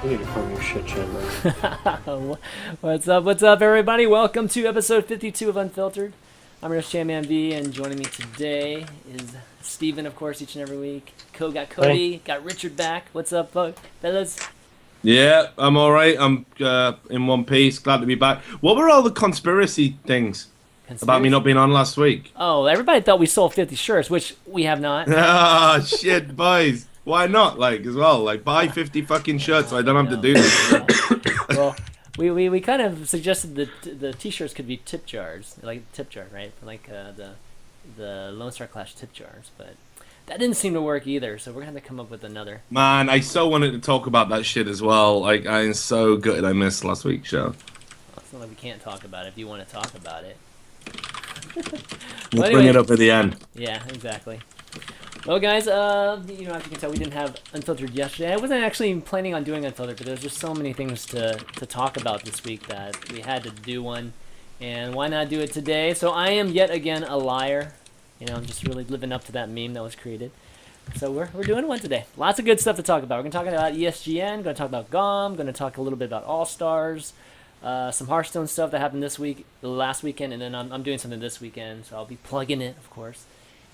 You need to calm your shit, Chan, man. What's up, everybody? Welcome to episode 52 of Unfiltered. I'm your host, ChanManV, and joining me today is Steven, of course, each and every week. Got Cody, got Richard back. What's up, fellas? Yeah, I'm all right. I'm in one piece. Glad to be back. What were all the conspiracy things about me not being on last week? Oh, everybody thought we sold 50 shirts, which we have not. Ah, shit, boys. Why not? Like, as well, like, buy 50 fucking shirts so I don't have to do this. Well, we kind of suggested that the t-shirts could be tip jars, like tip jar, right? Like the Lone Star Clash tip jars, but that didn't seem to work either. So we're gonna have to come up with another. Man, I so wanted to talk about that shit as well. Like, I'm so gutted I missed last week's show. Well, it's not like we can't talk about it if you want to talk about it. We'll anyway, bring it up at the end. Yeah, exactly. Well, guys, as you can tell, we didn't have Unfiltered yesterday. I wasn't actually planning on doing Unfiltered, but there's just so many things to talk about this week that we had to do one. And why not do it today? So I am yet again a liar. I'm just really living up to that meme that was created. So we're doing one today. Lots of good stuff to talk about. We're going to talk about ESGN, going to talk about GOM, going to talk a little bit about All-Stars, some Hearthstone stuff that happened this week, the last weekend, and then I'm doing something this weekend, so I'll be plugging it, of course.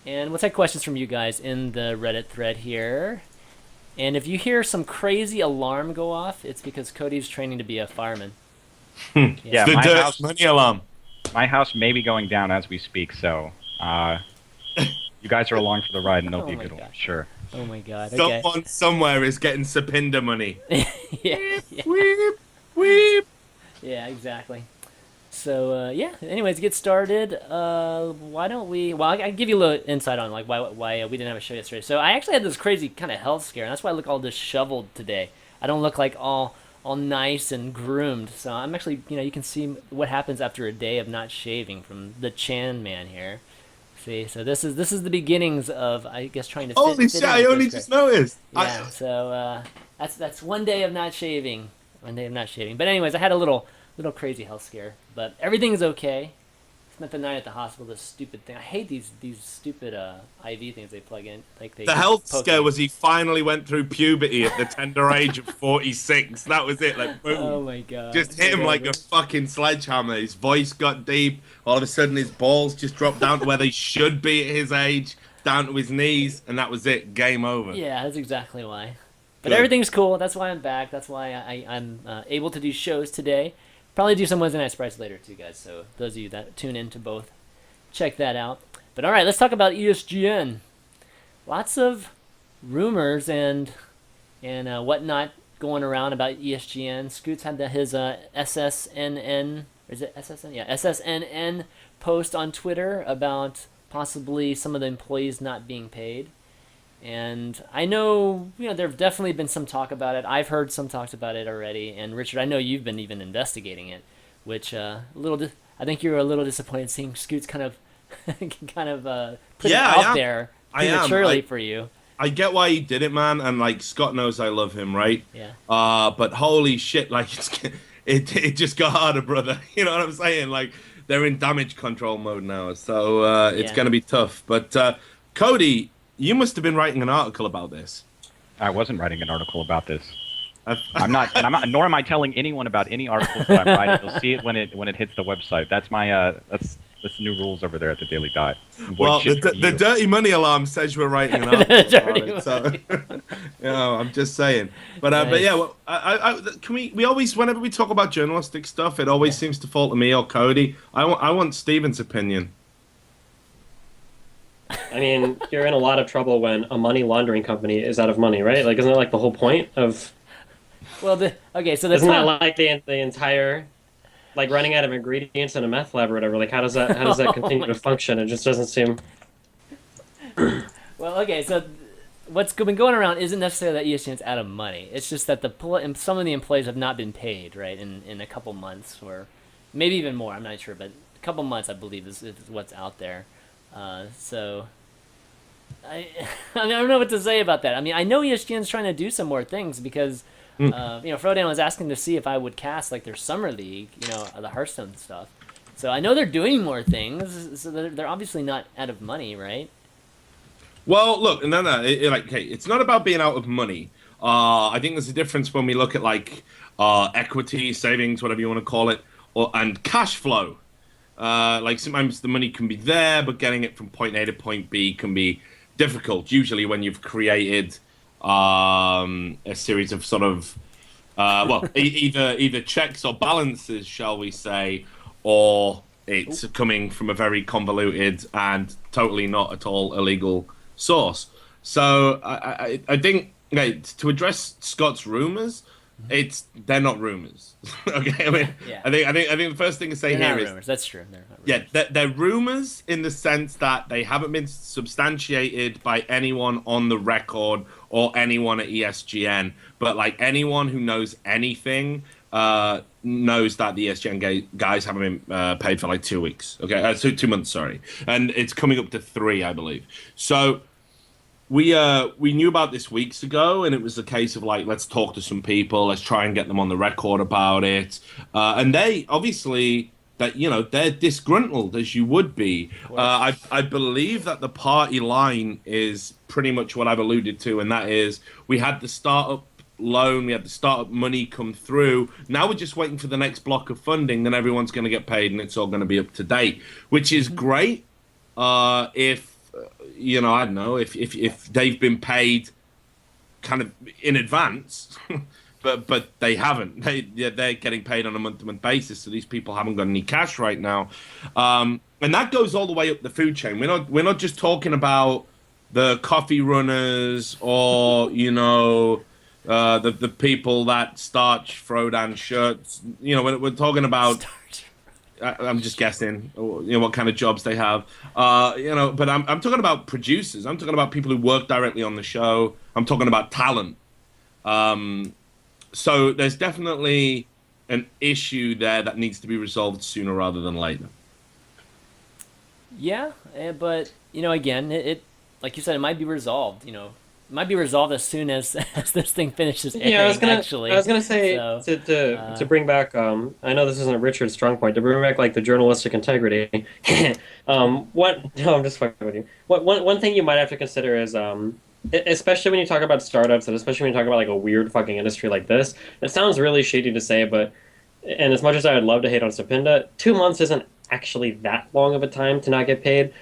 And we'll take questions from you guys in the Reddit thread here. And if you hear some crazy alarm go off, it's because Cody's training to be a fireman. Yeah, The dirt money alarm. my house may be going down as we speak, so you guys are along for the ride, and it'll Oh be a my good one, God. sure. Oh my god, okay. Someone somewhere is getting Sapinda money. yeah, Weep, weep. yeah, exactly. So, yeah, anyways, to get started, why don't we... Well, I can give you a little insight on like why we didn't have a show yesterday. So I actually had this crazy kind of health scare, and that's why I look all disheveled today. I don't look like all nice and groomed. So I'm actually, you can see what happens after a day of not shaving from the Chan man here. See, so this is the beginnings of, I guess, trying to fit, Holy fit shit, in I with only this just guy. noticed. Yeah, so that's one day of not shaving. One day of not shaving. But anyways, I had a little crazy health scare, but everything is okay. Spent the night at the hospital. This stupid thing. I hate these stupid IV things they plug in. Like The health scare was he finally went through puberty at the tender age of 46. That was it. Like, boom. Oh my god. Just hit him like a fucking sledgehammer. His voice got deep. All of a sudden, his balls just dropped down to where they should be at his age, down to his knees, and that was it. Game over. Yeah, that's exactly why. But Good. everything's cool. That's why I'm back. That's why I'm able to do shows today. Probably do some Wednesday Night Sprites later too, guys. So those of you that tune in to both, check that out. But all right, let's talk about ESGN. Lots of rumors and whatnot going around about ESGN. Scoots had his SSNN. Is it SSN? Yeah, SSNN post on Twitter about possibly some of the employees not being paid. And I know, there have definitely been some talk about it. I've heard some talks about it already. And Richard, I know you've been even investigating it, which I think you're a little disappointed seeing Scoots kind of put it out there prematurely for you. I get why he did it, man, and like Scott knows I love him, right? Yeah. But holy shit, like it just got harder, brother. You know what I'm saying? Like they're in damage control mode now, so it's gonna be tough. But Cody, you must have been writing an article about this. I wasn't writing an article about this. I'm not, nor am I telling anyone about any articles that I'm writing. You'll see it when it hits the website. That's my that's the new rules over there at the Daily Dive. Well, the dirty money alarm says we're writing an article about it, so I'm just saying. But Nice. but yeah, well, can we always, whenever we talk about journalistic stuff, it always seems to fall to me or Cody. I want Steven's opinion. I mean, you're in a lot of trouble when a money laundering company is out of money, right? Like, isn't that like the whole point of... Well, so Isn't that like the entire... Like, running out of ingredients in a meth lab or whatever? Like, how does that continue to function? It just doesn't seem... Well, okay, so what's been going around isn't necessarily that ESPN's out of money. It's just that some of the employees have not been paid, right, in a couple months, or maybe even more, I'm not sure, but a couple months, I believe, is what's out there. So I don't know what to say about that. I mean, I know ESGN's trying to do some more things because, Frodan was asking to see if I would cast like their summer league, the Hearthstone stuff. So I know they're doing more things. So they're obviously not out of money, right? Well, look, no, it's not about being out of money. I think there's a difference when we look at like equity, savings, whatever you want to call it, and cash flow. Like sometimes the money can be there, but getting it from point A to point B can be difficult. Usually when you've created a series of sort of either checks or balances, shall we say, or it's coming from a very convoluted and totally not at all illegal source. So I think to address Scott's rumors, they're not rumors. Okay, I mean, Yeah. I think the first thing to say They're here not is rumors. That's true. They're not rumors. yeah, they're rumors in the sense that they haven't been substantiated by anyone on the record or anyone at ESGN. But like anyone who knows anything knows that the ESGN guys haven't been paid for like 2 weeks. Okay, 2 months, sorry, and it's coming up to 3, I believe. So we knew about this weeks ago, and it was a case of like, let's talk to some people, let's try and get them on the record about it. And they obviously they're disgruntled, as you would be. I believe that the party line is pretty much what I've alluded to, and that is we had the startup loan, we had the startup money come through. Now we're just waiting for the next block of funding, then everyone's going to get paid, and it's all going to be up to date, which is great. If I don't know if they've been paid kind of in advance, but they haven't. They're getting paid on a month-to-month basis, so these people haven't got any cash right now, and that goes all the way up the food chain. We're not just talking about the coffee runners or the people that starch Frodan shirts. We're talking about. I'm just guessing, what kind of jobs they have, But I'm talking about producers. I'm talking about people who work directly on the show. I'm talking about talent. So there's definitely an issue there that needs to be resolved sooner rather than later. Yeah, but again, it like you said, it might be resolved. It might be resolved as soon as this thing finishes airing. Yeah, actually, I was gonna say So, to bring back. I know this isn't Richard's strong point. To bring back like the journalistic integrity. What? No, I'm just fucking with you. One thing you might have to consider is especially when you talk about startups, and especially when you talk about like a weird fucking industry like this. It sounds really shitty to say, but and as much as I would love to hate on Stipenda, 2 months isn't actually that long of a time to not get paid.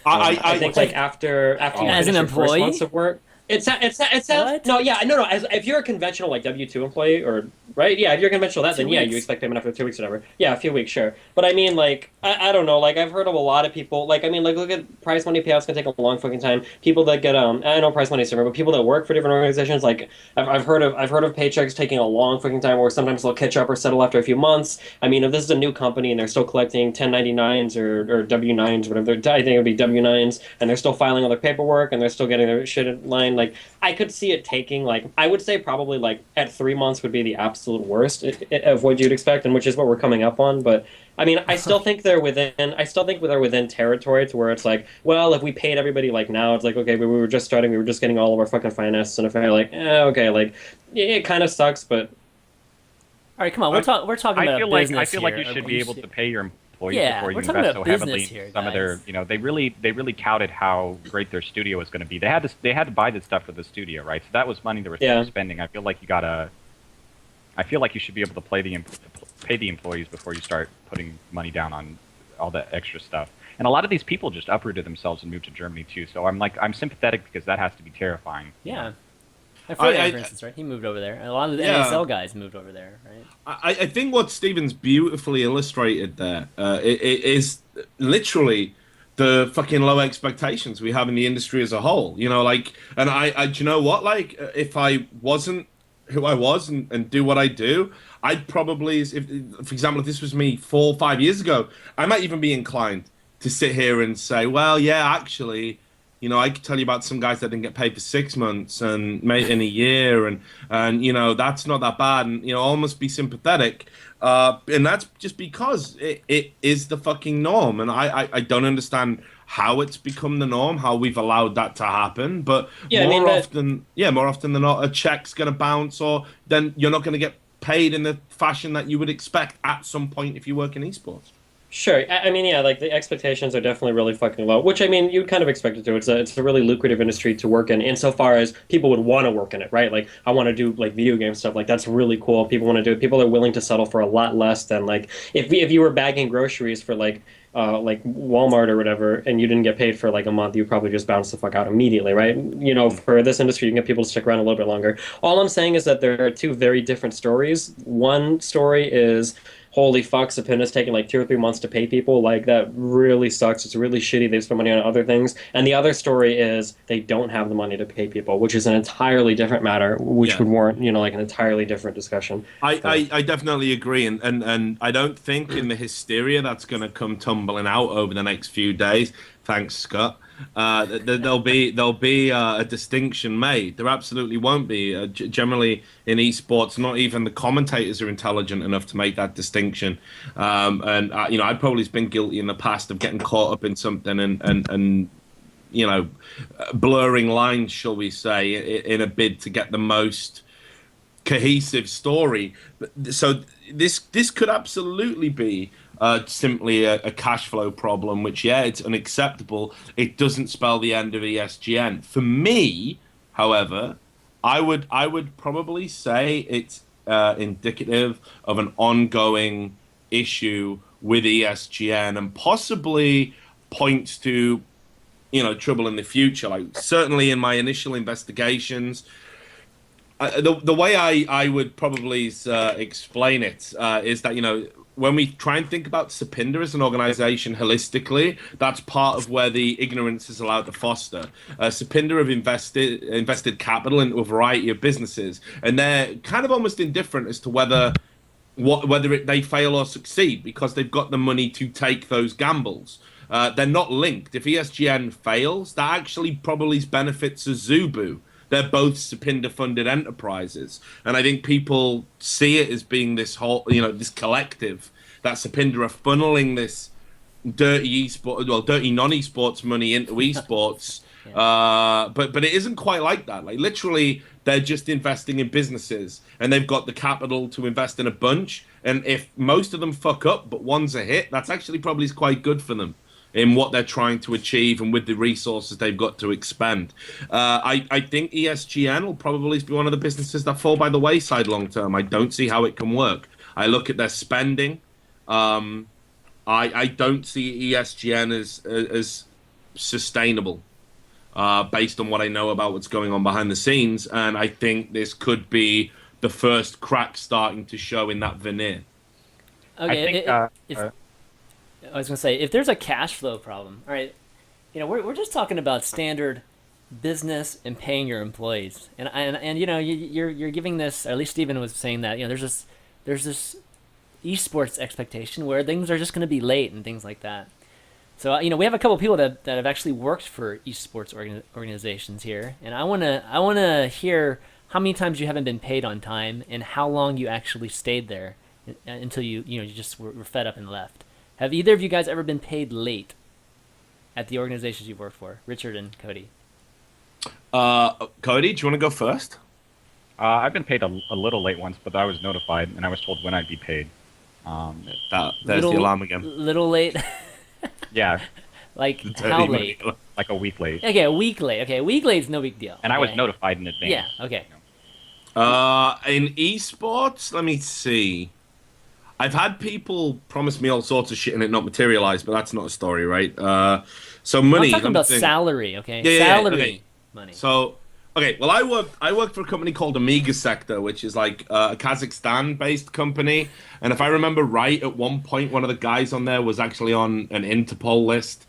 I think like after you as finish an your employee? 1st months of work, it sounds What? no, if you're a conventional like W-2 employee or right, yeah, if you're conventional that, then 2 yeah, weeks. you expect payment after 2 weeks or whatever. Yeah, a few weeks, sure. But I mean, like, I don't know, like I've heard of a lot of people, like I mean, like look at prize money payouts can take a long fucking time. People that get I know prize money is different, but people that work for different organizations, like I've heard of paychecks taking a long fucking time, or sometimes they'll catch up or settle after a few months. I mean, if this is a new company and they're still collecting 1099s or W9s, whatever, I think it would be W9s, and they're still filing all their paperwork and they're still getting their shit in line, like I could see it taking like I would say probably like at 3 months would be the absolute worst of what you'd expect, and which is what we're coming up on. But I mean, I still think they're within territory to where it's like, well, if we paid everybody like now, it's like okay, we were just starting, we were just getting all of our fucking finances, and if I like, okay, like it kind of sucks, but all right, come on, we're talking about business I feel like here. you should be able to pay your employees Yeah, before you we're talking invest so about business heavily. here, Some of their, guys. they really touted how great their studio was going to be. They had to buy this stuff for the studio, right? So that was money they were spending. I feel like you should be able to pay the employees before you start putting money down on all that extra stuff. And a lot of these people just uprooted themselves and moved to Germany too. So I'm sympathetic because that has to be terrifying. Yeah. Frodan, for instance, right? He moved over there. A lot of the NASL guys moved over there, right? I think what Stephen's beautifully illustrated there it is literally the fucking low expectations we have in the industry as a whole. And I do you know what? Like, if I wasn't who I was and do what I do, I'd probably, for example, if this was me 4 or 5 years ago, I might even be inclined to sit here and say, well, yeah, actually, I could tell you about some guys that didn't get paid for 6 months and made in a year, and that's not that bad, and almost be sympathetic, and that's just because it is the fucking norm, and I don't understand how it's become the norm, how we've allowed that to happen, but more often than not, a check's gonna bounce, or then you're not gonna get paid in the fashion that you would expect at some point if you work in esports. Sure. I mean, yeah, like the expectations are definitely really fucking low, which I mean, you'd kind of expect it to. It's a really lucrative industry to work in, insofar as people would want to work in it, right? Like, I want to do like video game stuff. Like, that's really cool. People want to do it. People are willing to settle for a lot less than like if you were bagging groceries for like Walmart or whatever, and you didn't get paid for like a month, you probably just bounce the fuck out immediately, right? You know, for this industry, you can get people to stick around a little bit longer. All I'm saying is that there are two very different stories. One story is holy fuck, Sapinda's taking like 2 or 3 months to pay people. Like that really sucks. It's really shitty. They spend money on other things. And the other story is they don't have the money to pay people, which is an entirely different matter, which Yeah. would warrant, like an entirely different discussion. I definitely agree, and I don't think in the hysteria that's going to come tumbling out over the next few days. Thanks, Scott. There'll be a distinction made. There absolutely won't be. Generally in esports, not even the commentators are intelligent enough to make that distinction. And I've probably been guilty in the past of getting caught up in something and blurring lines, shall we say, in a bid to get the most cohesive story. So this could absolutely be simply a cash flow problem, which, yeah, it's unacceptable. It doesn't spell the end of ESGN. For me, however, I would probably say it's indicative of an ongoing issue with ESGN and possibly points to trouble in the future. Like, certainly in my initial investigations, the way I would probably explain it is that when we try and think about Sapinda as an organization holistically, that's part of where the ignorance is allowed to foster. Sapinda have invested capital into a variety of businesses, and they're kind of almost indifferent as to whether they fail or succeed, because they've got the money to take those gambles. They're not linked. If ESGN fails, that actually probably benefits Azubu. They're both Sapinda-funded enterprises, and I think people see it as being this whole, this collective that Sapinda are funneling this dirty non-esports money into esports. Yeah. But it isn't quite like that. Like, literally, they're just investing in businesses, and they've got the capital to invest in a bunch. And if most of them fuck up, but one's a hit, that's actually probably quite good for them in what they're trying to achieve and with the resources they've got to expend. I think ESGN will probably be one of the businesses that fall by the wayside long term. I don't see how it can work. I look at their spending. I don't see ESGN as sustainable based on what I know about what's going on behind the scenes. And I think this could be the first crack starting to show in that veneer. Okay, I was gonna say, if there's a cash flow problem, all right, we're just talking about standard business and paying your employees, and you're giving this, or at least Steven was saying that there's this esports expectation where things are just gonna be late and things like that. So we have a couple people that have actually worked for esports organizations here, and I wanna hear how many times you haven't been paid on time and how long you actually stayed there until you just were fed up and left. Have either of you guys ever been paid late at the organizations you've worked for? Richard and Cody. Cody, do you want to go first? I've been paid a little late once, but I was notified and I was told when I'd be paid. There's the alarm again. Little late? Yeah. Like, how late? Like a week late. Okay, a week late. Okay, a week late is no big deal. And okay. I was notified in advance. Yeah, okay. In esports, let me see. I've had people promise me all sorts of shit and it not materialize, but that's not a story, right? So money. I'm talking about salary, okay? Yeah, salary okay. money. So, okay, well, I worked for a company called Amiga Sector, which is like a Kazakhstan-based company. And if I remember right, at one point, one of the guys on there was actually on an Interpol list.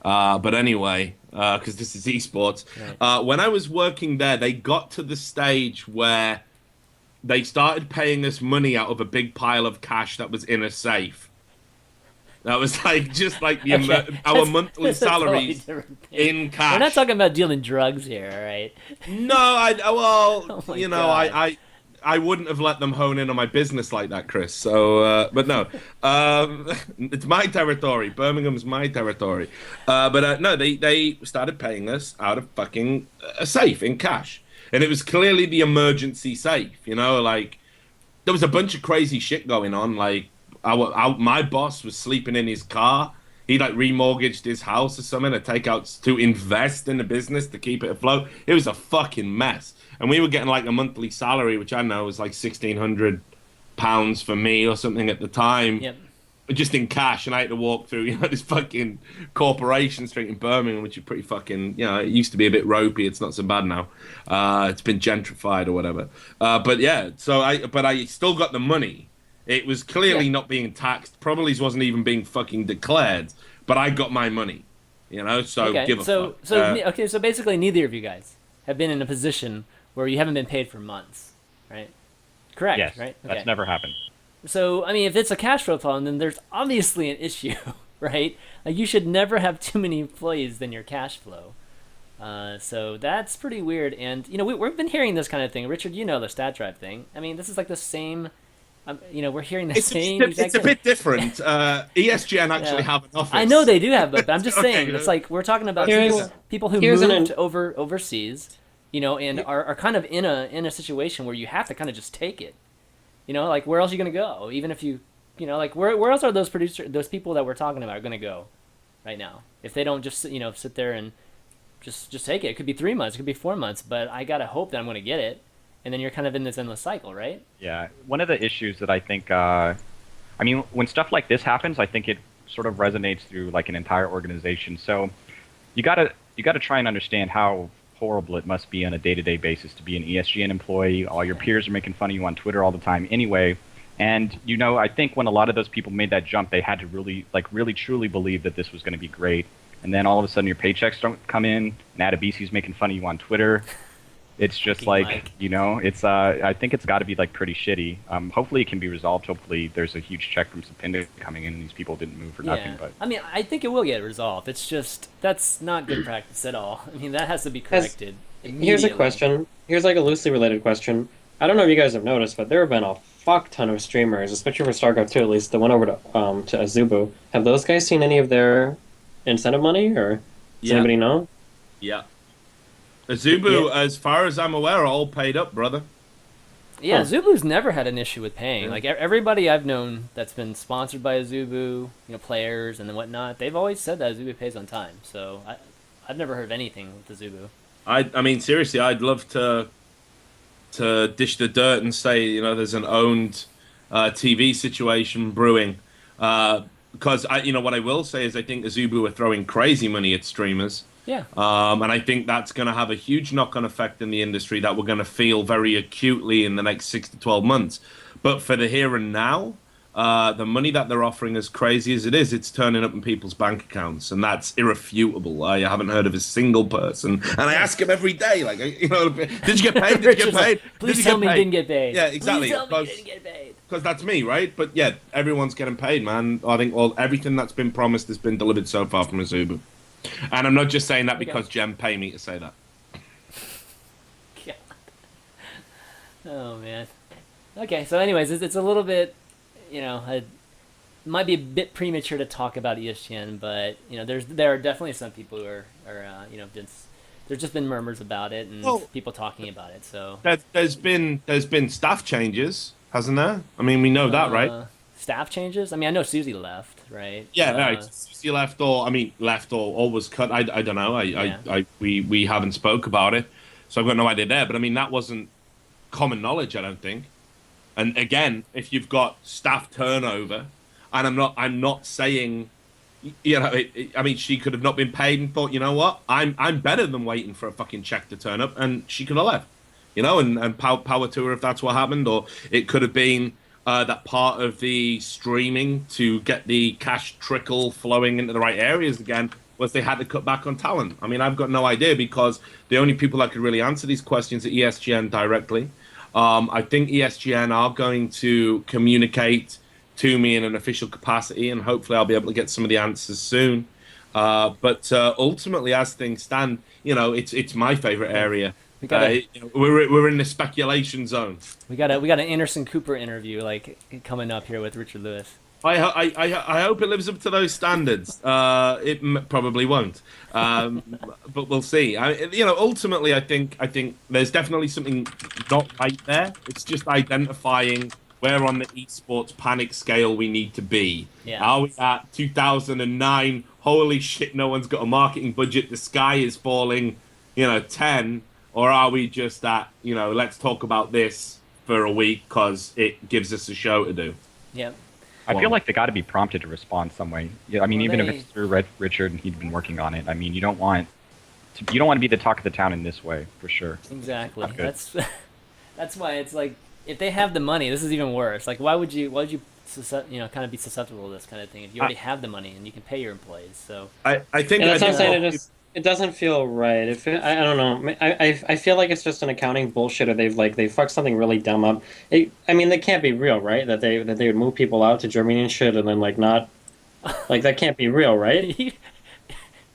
But anyway, because this is esports. Right. When I was working there, they got to the stage where they started paying us money out of a big pile of cash that was in a safe. That was like just like our monthly salaries in cash. We're not talking about dealing drugs here, all right? No, I wouldn't have let them hone in on my business like that, Chris. So, but no, it's my territory. Birmingham's my territory. But no, they started paying us out of fucking a safe in cash. And it was clearly the emergency safe, like there was a bunch of crazy shit going on. Like my boss was sleeping in his car. He like remortgaged his house or something to take out to invest in the business to keep it afloat. It was a fucking mess, and we were getting like a monthly salary, which I know was like £1,600 for me or something at the time. Yep. Just in cash, and I had to walk through, this fucking Corporation Street in Birmingham, which is pretty fucking, it used to be a bit ropey. It's not so bad now. It's been gentrified or whatever. But yeah, but I still got the money. It was clearly not being taxed. Probably wasn't even being fucking declared. But I got my money, So give a fuck. So basically, neither of you guys have been in a position where you haven't been paid for months, right? Correct. Yes, right? That's never happened. So, I mean, if it's a cash flow problem, then there's obviously an issue, right? Like, you should never have too many employees than your cash flow. So that's pretty weird. And, we've been hearing this kind of thing. Richard, the stat drive thing. I mean, this is like the same, we're hearing the same It's a bit different. ESGN actually have an office. I know they do have, but I'm just saying, Okay. it's like we're talking about people who moved overseas, and are kind of in a situation where you have to kind of just take it. Like, where else are you going to go? Even if you, like, where else are those those people that we're talking about going to go right now? If they don't just, sit there and just take it. It could be 3 months, it could be 4 months, but I got to hope that I'm going to get it. And then you're kind of in this endless cycle, right? Yeah. One of the issues that I think, when stuff like this happens, I think it sort of resonates through, like, an entire organization. So you gotta try and understand how horrible it must be on a day-to-day basis to be an ESGN employee. All your peers are making fun of you on Twitter all the time anyway. And, I think when a lot of those people made that jump, they had to really truly believe that this was going to be great. And then all of a sudden your paychecks don't come in, and Adebisi's making fun of you on Twitter. It's just it's I think it's got to be like pretty shitty. Hopefully it can be resolved. Hopefully there's a huge check from Sapinda coming in and these people didn't move for nothing. But I mean, I think it will get resolved. It's just that's not good practice at all. I mean, that has to be corrected. Here's a question. Here's like a loosely related question. I don't know if you guys have noticed, but there have been a fuck ton of streamers, especially for StarCraft 2 at least, that went over to Azubu. Have those guys seen any of their incentive money, or does anybody know? Yeah. Azubu, as far as I'm aware, are all paid up, brother. Yeah, Azubu's never had an issue with paying. Like, everybody I've known that's been sponsored by Azubu, players and whatnot, they've always said that Azubu pays on time. So I've never heard of anything with Azubu. I mean, seriously, I'd love to dish the dirt and say, there's an owned TV situation brewing. Because, what I will say is I think Azubu are throwing crazy money at streamers. Yeah. And I think that's going to have a huge knock-on effect in the industry that we're going to feel very acutely in the next 6 to 12 months. But for the here and now, the money that they're offering, as crazy as it is, it's turning up in people's bank accounts, and that's irrefutable. I haven't heard of a single person, and I ask them every day, like, did you get paid? Did you get paid? Please tell me you didn't get paid. Yeah, exactly. Please tell me you didn't get paid. Because that's me, right? But yeah, everyone's getting paid, man. I think everything that's been promised has been delivered so far from Azubu. And I'm not just saying that because Gem pay me to say that. God. Oh, man. Okay, so anyways, it's a little bit, it might be a bit premature to talk about ESGN, but, there are definitely some people who are there's just been murmurs about it and people talking about it, so. There's been staff changes, hasn't there? I mean, we know that, right? Staff changes? I mean, I know Susie left, right? Yeah, right. Susie left or was cut. I don't know. We haven't spoke about it, so I've got no idea there. But I mean, that wasn't common knowledge, I don't think. And again, if you've got staff turnover, and I'm not saying, I mean, she could have not been paid and thought, you know what, I'm better than waiting for a fucking check to turn up, and she could have left, and power to her if that's what happened, or it could have been. That part of the streaming to get the cash trickle flowing into the right areas again was they had to cut back on talent. I mean, I've got no idea because the only people that could really answer these questions are ESGN directly. I think ESGN are going to communicate to me in an official capacity, and hopefully I'll be able to get some of the answers soon. But ultimately, as things stand, it's my favorite area. We're in the speculation zone. We got an Anderson Cooper interview coming up here with Richard Lewis. I hope it lives up to those standards. It probably won't, but we'll see. Ultimately, I think there's definitely something not right there. It's just identifying where on the esports panic scale we need to be. Yeah. Are we at 2009? Holy shit, no one's got a marketing budget. The sky is falling, 10. Or are we just at, let's talk about this for a week because it gives us a show to do? Yep. I feel like they got to be prompted to respond some way. Yeah, I mean, Well, even if it's through Richard and he'd been working on it. I mean, you don't want to be the talk of the town in this way, for sure. Exactly. That's why it's like, if they have the money, this is even worse. Like, why would you kind of be susceptible to this kind of thing if you already have the money and you can pay your employees? So I think that's what I'm saying. it It doesn't feel right. I don't know. I feel like it's just an accounting bullshit, or they fucked something really dumb up. I mean, that can't be real, right? That they would move people out to Germany and shit, and then not, that can't be real, right?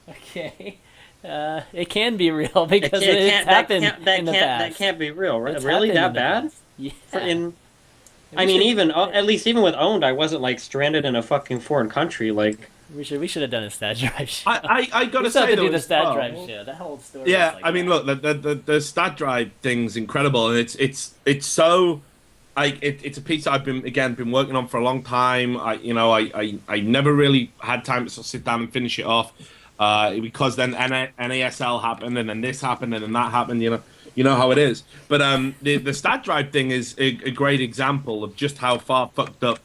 Okay. It can be real because it's happened in the past. That can't be real, right? It's Really, that happened in the bad? past. Yeah. I mean, at least even with Owned, I wasn't stranded in a fucking foreign country. We should have done a stat drive show. I gotta we still say have to though, do the stat well, drive show. That whole story. yeah, was I mean, look, the stat drive thing's incredible, and it's so. It's a piece that I've been working on for a long time. I never really had time to sort of sit down and finish it off, because then NASL happened, and then this happened, and then that happened. You know how it is. But the stat drive thing is a great example of just how far fucked up,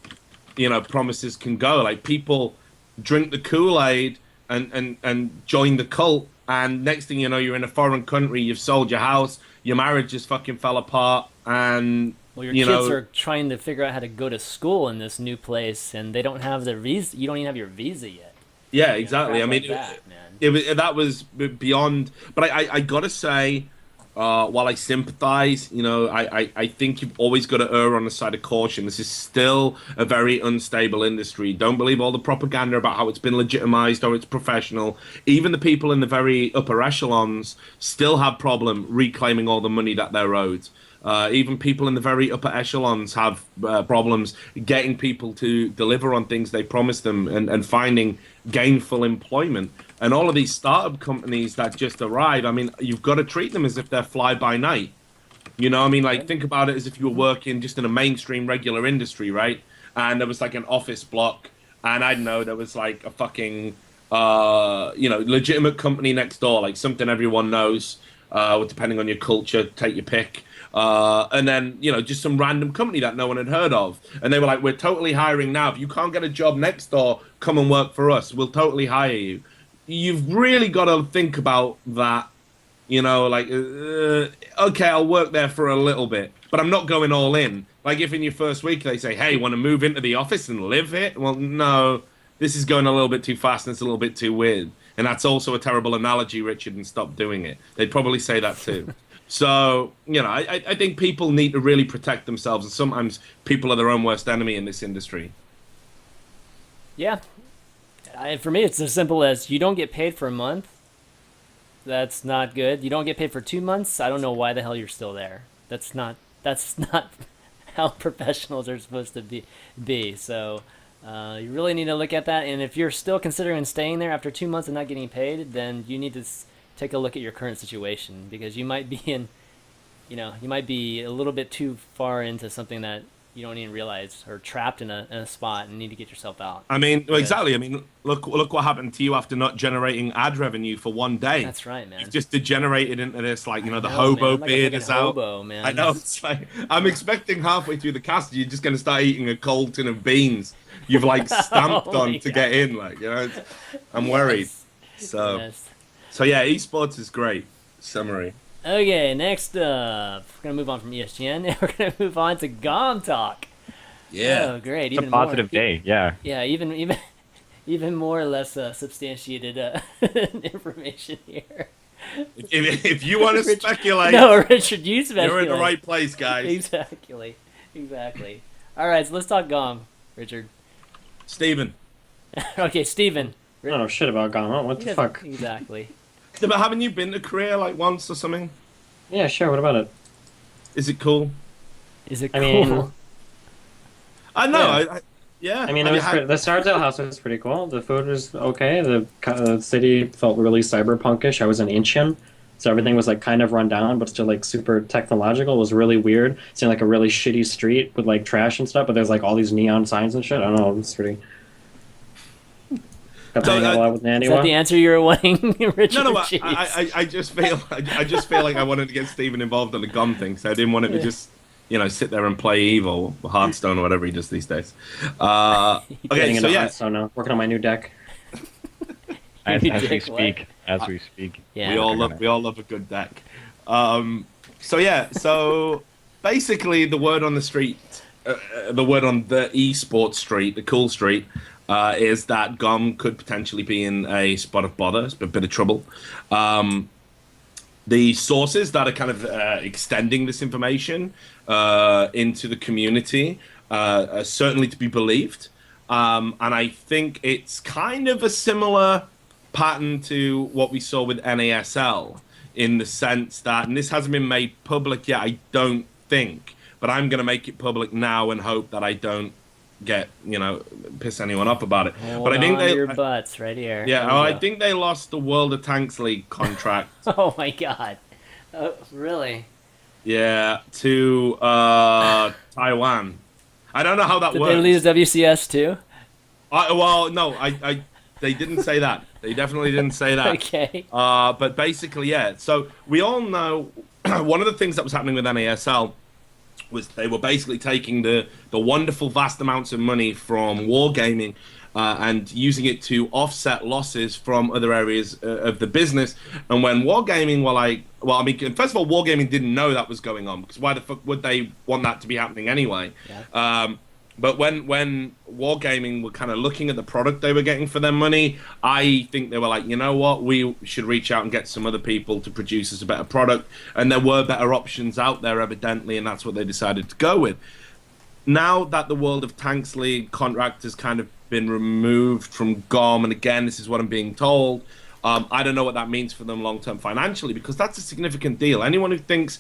promises can go. Like, people drink the Kool-Aid and join the cult, and next thing you know, you're in a foreign country, you've sold your house, your marriage just fucking fell apart, and well, your kids are trying to figure out how to go to school in this new place, and they don't have their visa. You don't even have your visa yet. Yeah, exactly. I mean, that was beyond. But I gotta say, while I sympathize, I think you've always got to err on the side of caution. This is still a very unstable industry. Don't believe all the propaganda about how it's been legitimized or it's professional. Even the people in the very upper echelons still have problem reclaiming all the money that they're owed. Even people in the very upper echelons have problems getting people to deliver on things they promised them and finding gainful employment. And all of these startup companies that just arrive, I mean, you've got to treat them as if they're fly by night. I mean, think about it as if you were working just in a mainstream regular industry, right? And there was an office block, and I don't know, there was a fucking, legitimate company next door, something everyone knows, depending on your culture, take your pick. And then, just some random company that no one had heard of. And they were like, we're totally hiring now. If you can't get a job next door, come and work for us. We'll totally hire you. You've really got to think about that, okay, I'll work there for a little bit, but I'm not going all in. If in your first week they say, hey, want to move into the office and live here? Well, no, this is going a little bit too fast and it's a little bit too weird. And that's also a terrible analogy, Richard, and stop doing it. They'd probably say that too. So, I think people need to really protect themselves, and sometimes people are their own worst enemy in this industry. Yeah. For me, it's as simple as you don't get paid for a month. That's not good. You don't get paid for 2 months. I don't know why the hell you're still there. That's not how professionals are supposed to be. So you really need to look at that. And if you're still considering staying there after 2 months and not getting paid, then you need to take a look at your current situation, because you might be you might be a little bit too far into something that you don't even realize, or trapped in a spot and need to get yourself out. I mean, exactly. I mean, look what happened to you after not generating ad revenue for one day. That's right, man. You've just degenerated into this, the hobo beard is out. Hobo, man. I know. It's I'm expecting halfway through the cast, you're just going to start eating a cold tin of beans you've stamped on to get in. I'm worried. So, so yeah, esports is great. Summary. Okay, next up, we're gonna move on from ESGN. We're gonna move on to GOM Talk. Yeah, oh, great! It's a positive day. Yeah. Yeah, even more or less substantiated information here. If you want to speculate, no, Richard, you speculate. You're in the right place, guys. Exactly. All right, so let's talk GOM, Richard. Steven. Okay, Steven. I don't know shit about GOM. What the fuck? Exactly. Yeah, but haven't you been to Korea once or something? Yeah, sure. What about it? Is it cool? Is it cool? I mean, I know. Yeah. I mean, the Sardell house was pretty cool. The food was okay. The city felt really cyberpunkish. I was in Incheon, so everything was like kind of run down, but still like super technological. It was really weird. Seeing like a really shitty street with like trash and stuff, but there's like all these neon signs and shit. I don't know. It's pretty. Got to hang out a lot with Is that the answer you were wanting, Richard? No, I just feel like I wanted to get Steven involved on the GOM thing, so I didn't want him to just sit there and play Evil, or Hearthstone, or whatever he does these days. Okay, so Hearthstone now, working on my new deck. As we speak, Yeah, we all love a good deck. So basically, the word on the street, the word on the esports street, the cool street, is that GOM could potentially be in a spot of bother, a bit of trouble. The sources that are kind of extending this information into the community are certainly to be believed. And I think it's kind of a similar pattern to what we saw with NASL, in the sense that, and this hasn't been made public yet, I don't think, but I'm going to make it public now and hope that I don't get, piss anyone up about it. Hold I think on your butts right here. Yeah, I think they lost the World of Tanks League contract. Oh my god. Really? Yeah, to Taiwan. I don't know how that works. Did they lose WCS too? They didn't say that. They definitely didn't say that. Okay. But basically, yeah. So we all know one of the things that was happening with NASL was they were basically taking the wonderful vast amounts of money from wargaming and using it to offset losses from other areas of the business. And when wargaming were like, first of all, wargaming didn't know that was going on, because why the fuck would they want that to be happening anyway? Yeah. But when wargaming were kind of looking at the product they were getting for their money, I think they were like, you know what, we should reach out and get some other people to produce us a better product. And there were better options out there, evidently, and that's what they decided to go with. Now that the World of Tanks League contract has kind of been removed from GOM, and again, this is what I'm being told, I don't know what that means for them long-term financially, because that's a significant deal. Anyone who thinks